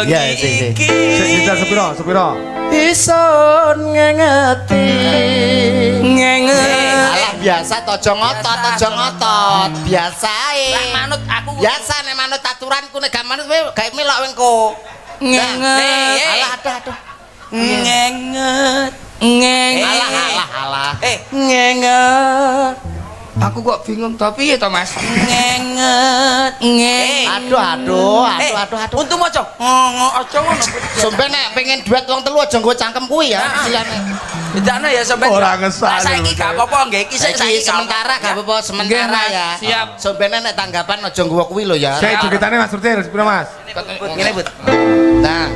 bengi iki Sik sepiro ison ngengeti Alah biasa aja ngotot biasae Lah manut aku biasa nek manut aturanku nek gak manut kowe gawe melok wengko alah aduh ngenget alah ngenget aku kok bingung tapi ya to Mas ngenget aduh untung maca aja ngono sampe nek pengen duet wong telu aja nggo cangkem kuwi ya silane bedane ya sampe Ora ngesal. saiki gak apa-apa nggih iki saiki sementara gak apa-apa sementara ya siap. sampe nek tanggapan aja nggo kuwi lho ya Sik jogetane Mas Surtir sepiro Mas ngene Bud nah